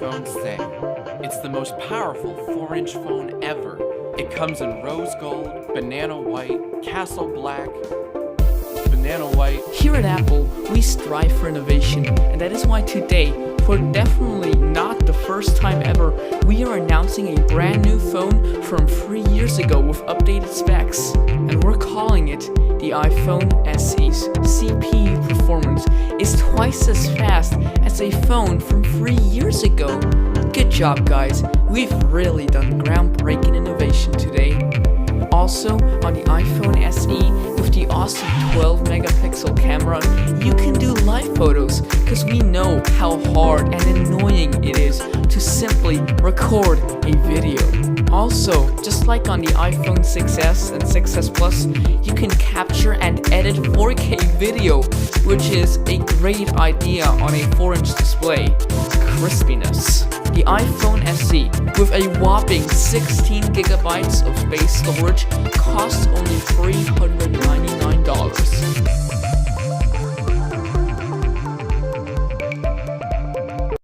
iPhone say. It's the most powerful 4-inch phone ever. It comes in rose gold, banana white, castle black, banana white. Here at Apple, we strive for innovation, and that is why today, for definitely not the first time ever, we are announcing a brand new phone from 3 years ago with updated specs, and we're calling it the iPhone SE's CPU performance is twice as fast as a phone from 3 years ago. Good job, guys. We've really done groundbreaking innovation today. Also, on the iPhone SE, with the awesome 12 megapixel camera, you can do live photos, because we know how hard and annoying it is to simply record a video. Also, just like on the iPhone 6s and 6s Plus, you can capture and edit 4K video, which is a great idea on a 4-inch display. Crispiness. The iPhone SE, with a whopping 16 gigabytes of space storage, costs only $399.